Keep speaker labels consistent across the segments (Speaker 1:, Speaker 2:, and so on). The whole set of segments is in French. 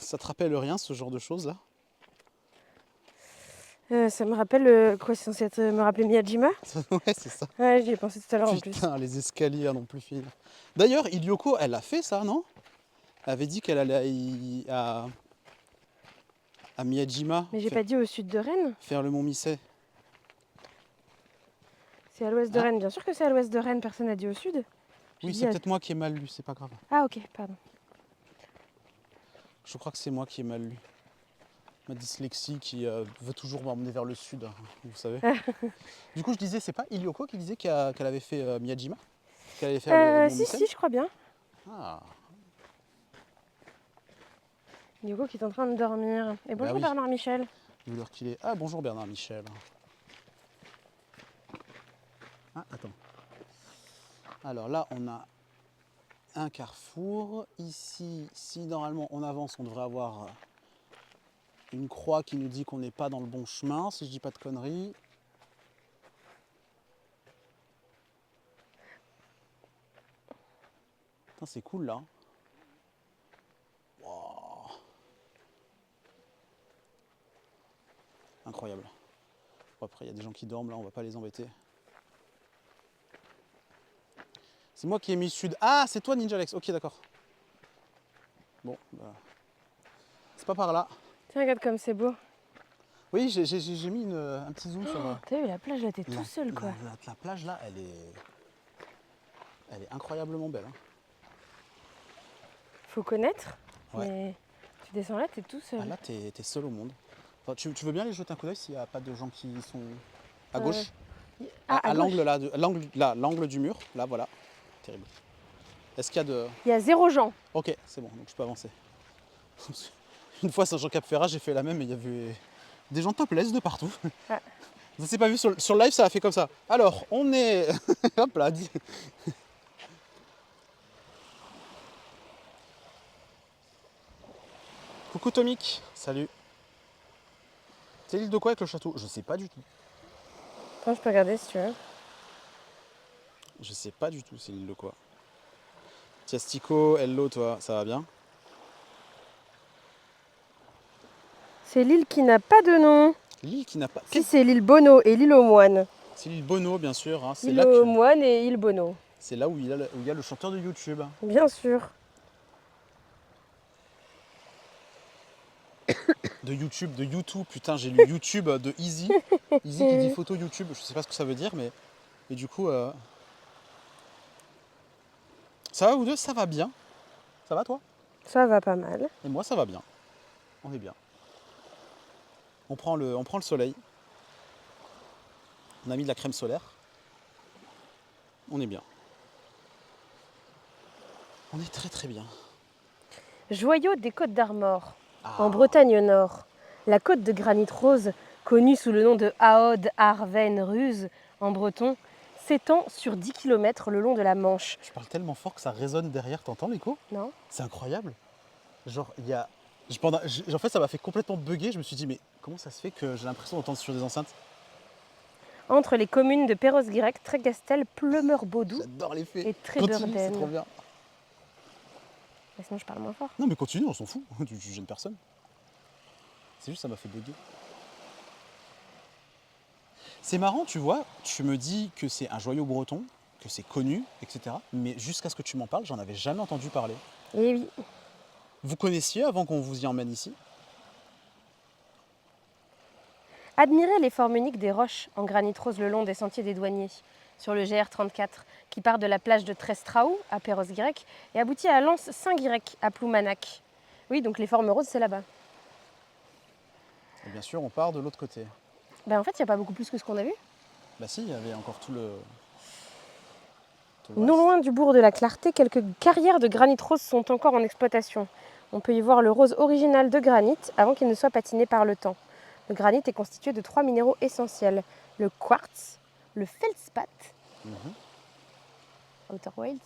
Speaker 1: Ça te rappelle rien, ce genre de choses là?
Speaker 2: Ça me rappelle quoi, c'est censé me rappeler Miyajima?
Speaker 1: Ouais, c'est ça.
Speaker 2: Ouais, j'y ai pensé tout à l'heure en plus.
Speaker 1: Putain, les escaliers à non plus finir. D'ailleurs, Ilyoko, elle a fait ça, non? Elle avait dit qu'elle allait à Miyajima
Speaker 2: Mais j'ai pas dit au sud de Rennes?
Speaker 1: faire le Mont Misset.
Speaker 2: C'est à l'ouest de
Speaker 1: Hein?
Speaker 2: Rennes. Bien sûr que c'est à l'ouest de Rennes, personne n'a dit au sud. J'ai
Speaker 1: Oui,
Speaker 2: dit
Speaker 1: c'est peut-être moi qui ai mal lu, c'est pas grave.
Speaker 2: Ah ok, pardon.
Speaker 1: Je crois que c'est moi qui ai mal lu. Ma dyslexie qui veut toujours m'emmener vers le sud, hein, vous savez. Du coup, je disais, c'est pas Ilyoko qui disait qu'elle avait fait Miyajima? Qu'elle allait faire le Mont
Speaker 2: Si,
Speaker 1: Misset?
Speaker 2: si, je crois bien.
Speaker 1: Ah,
Speaker 2: Hugo qui est en train de dormir. Et
Speaker 1: bah
Speaker 2: bonjour
Speaker 1: oui,
Speaker 2: Bernard Michel.
Speaker 1: vu l'heure qu'il est. Ah, bonjour Bernard Michel. Ah, attends. Alors là, on a un carrefour. Ici, si normalement on avance, on devrait avoir une croix qui nous dit qu'on n'est pas dans le bon chemin, si je dis pas de conneries. Putain, c'est cool là. Wow. Incroyable. Bon, après, il y a des gens qui dorment là, on va pas les embêter. C'est moi qui ai mis sud. Ah, c'est toi Ninja Alex. Ok, d'accord. Bon, bah, c'est pas par là.
Speaker 2: Tiens, regarde comme c'est beau.
Speaker 1: Oui, j'ai mis un petit zoom sur
Speaker 2: T'as vu, la plage là, t'es tout seul quoi.
Speaker 1: la plage là, elle est incroyablement belle. Hein.
Speaker 2: Faut connaître,
Speaker 1: Ouais.
Speaker 2: mais tu descends là, t'es tout seul.
Speaker 1: Ah là, t'es seul au monde. Enfin, tu veux bien aller jeter un coup d'œil s'il n'y a pas de gens qui sont à gauche?
Speaker 2: À
Speaker 1: À l'angle
Speaker 2: gauche.
Speaker 1: là, l'angle du mur, là, voilà. Terrible. Est-ce qu'il y a de...
Speaker 2: Il y a 0 gens.
Speaker 1: Ok, c'est bon, donc je peux avancer. Une fois, Saint-Jean-Cap-Ferrat, j'ai fait la même et il y avait des gens topless de partout.
Speaker 2: Ah.
Speaker 1: Ça s'est pas vu sur le live, ça a fait comme ça. Alors, on est... Hop là, coucou Tomic, salut. C'est l'île de quoi avec le château? Je sais pas du tout.
Speaker 2: Attends, je peux regarder si tu veux.
Speaker 1: Je sais pas du tout c'est l'île de quoi. Tiastico, hello toi, ça va bien?
Speaker 2: C'est l'île qui n'a pas de nom.
Speaker 1: L'île qui n'a pas...
Speaker 2: Si, c'est l'île Bono et l'île aux moines.
Speaker 1: C'est l'île Bono bien sûr, hein.
Speaker 2: Île aux moines et île Bono.
Speaker 1: C'est là où il y a le chanteur de YouTube.
Speaker 2: Bien sûr.
Speaker 1: De YouTube, putain j'ai lu YouTube de Easy. Easy qui dit photo YouTube, je sais pas ce que ça veut dire mais... Et du coup... Ça va vous deux? Ça va bien. Ça va toi?
Speaker 2: Ça va pas mal.
Speaker 1: Et moi ça va bien. On est bien. On prend le soleil. On a mis de la crème solaire. On est bien. On est très très bien.
Speaker 2: Joyau des Côtes d'Armor, en Bretagne Nord. La côte de granit rose, connue sous le nom de Aod Arven Ruse en breton, s'étend sur 10 km le long de la Manche.
Speaker 1: Je parle tellement fort que ça résonne derrière, t'entends l'écho?
Speaker 2: Non?
Speaker 1: C'est incroyable. Genre, il y a... En fait, ça m'a fait complètement bugger. Je me suis dit, mais comment ça se fait que j'ai l'impression d'entendre sur des enceintes?
Speaker 2: Entre les communes de Perros-Guirec, Trégastel, Pleumeur-Baudou
Speaker 1: J'adore l'effet.
Speaker 2: et
Speaker 1: Continue, c'est trop
Speaker 2: Trébeurden.
Speaker 1: bien.
Speaker 2: Mais sinon, je parle moins fort.
Speaker 1: Non, mais continue, on s'en fout. Tu gênes personne. C'est juste, ça m'a fait bugger. C'est marrant, tu vois, tu me dis que c'est un joyau breton, que c'est connu, etc. Mais jusqu'à ce que tu m'en parles, j'en avais jamais entendu parler.
Speaker 2: Et oui.
Speaker 1: Vous connaissiez avant qu'on vous y emmène ici?
Speaker 2: Admirez les formes uniques des roches en granit rose le long des sentiers des douaniers, sur le GR34, qui part de la plage de Trestraou, à Perros-Guirec, et aboutit à Lens-Saint-Guirec, à Ploumanac. Oui, donc les formes roses, c'est là-bas.
Speaker 1: Et bien sûr, on part de l'autre côté.
Speaker 2: Ben, en fait, il n'y a pas beaucoup plus que ce qu'on a vu.
Speaker 1: Bah si, il y avait encore tout le
Speaker 2: Non loin du bourg de la Clarté, quelques carrières de granit rose sont encore en exploitation. On peut y voir le rose original de granit avant qu'il ne soit patiné par le temps. Le granit est constitué de 3 minéraux essentiels, le quartz, le feldspath, Outer Wilds.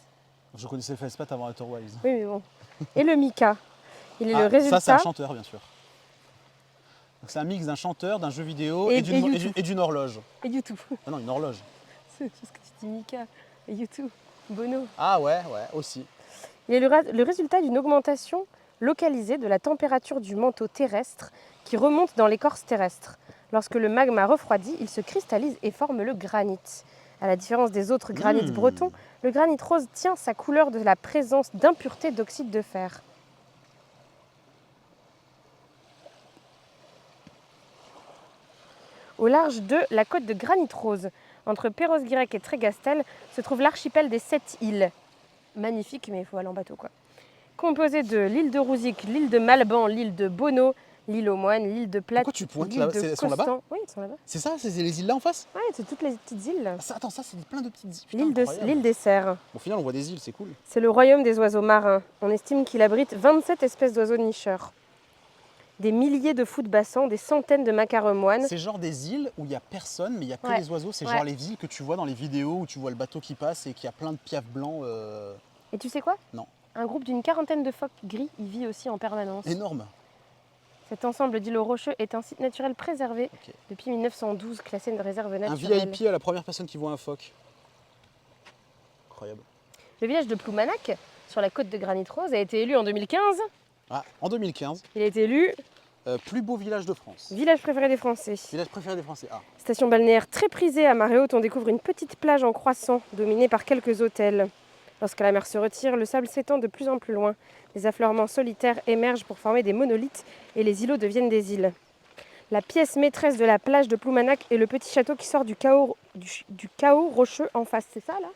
Speaker 1: Je connaissais le Feldspath avant Outer Wilds.
Speaker 2: Oui, mais bon. Et le mica. Il est le résultat.
Speaker 1: Ça, c'est un chanteur, bien sûr. Donc, c'est un mix d'un chanteur, d'un jeu vidéo et d'une horloge.
Speaker 2: Et YouTube.
Speaker 1: Ah non, une horloge.
Speaker 2: C'est ce que tu dis, Mika. Et YouTube. Bono.
Speaker 1: Ah ouais, aussi.
Speaker 2: Il est le résultat d'une augmentation localisée de la température du manteau terrestre qui remonte dans l'écorce terrestre. Lorsque le magma refroidit, il se cristallise et forme le granit. À la différence des autres granites bretons, le granit rose tient sa couleur de la présence d'impuretés d'oxyde de fer. Au large de la côte de Granit Rose, entre Perros-Guirec et Trégastel, se trouve l'archipel des 7 îles. Magnifique, mais il faut aller en bateau, quoi. Composé de l'île de Rouzic, l'île de Malban, l'île de Bono, l'île aux Moines, l'île de Plate,
Speaker 1: Pourquoi tu pointes
Speaker 2: l'île
Speaker 1: là?
Speaker 2: de
Speaker 1: Elles sont là-bas?
Speaker 2: Constant. Oui, elles sont là-bas.
Speaker 1: C'est ça, c'est les îles là en face?
Speaker 2: Ouais, c'est toutes les petites îles.
Speaker 1: Ah, ça, attends, ça c'est plein de petites îles. Putain, incroyable.
Speaker 2: L'île des Cerfs.
Speaker 1: Au final, on voit des îles, c'est cool.
Speaker 2: C'est le royaume des oiseaux marins. On estime qu'il abrite 27 espèces d'oiseaux nicheurs. Des milliers de fous de bassin, des centaines de macareux moines.
Speaker 1: C'est genre des îles où il n'y a personne, mais il n'y a que
Speaker 2: Ouais.
Speaker 1: les oiseaux. C'est
Speaker 2: Ouais.
Speaker 1: genre les îles que tu vois dans les vidéos où tu vois le bateau qui passe et qu'il y a plein de piafs blancs.
Speaker 2: Et tu sais quoi?
Speaker 1: Non.
Speaker 2: Un groupe d'une quarantaine de phoques gris y vit aussi en permanence.
Speaker 1: Énorme.
Speaker 2: Cet ensemble d'îlots rocheux est un site naturel préservé
Speaker 1: Ok.
Speaker 2: depuis 1912, classé une réserve
Speaker 1: Un
Speaker 2: naturelle.
Speaker 1: VIP à la première personne qui voit un phoque. Incroyable.
Speaker 2: Le village de Ploumanac, sur la côte de Granit Rose, a été élu en 2015.
Speaker 1: Ah, en 2015,
Speaker 2: Il a été élu
Speaker 1: plus beau village de France.
Speaker 2: village préféré des Français.
Speaker 1: Village préféré des Français. Ah,
Speaker 2: Station balnéaire très prisée à marée haute, on découvre une petite plage en croissant, dominée par quelques hôtels. Lorsque la mer se retire, le sable s'étend de plus en plus loin. Des affleurements solitaires émergent pour former des monolithes et les îlots deviennent des îles. La pièce maîtresse de la plage de Ploumanac est le petit château qui sort du chaos rocheux en face. C'est ça là?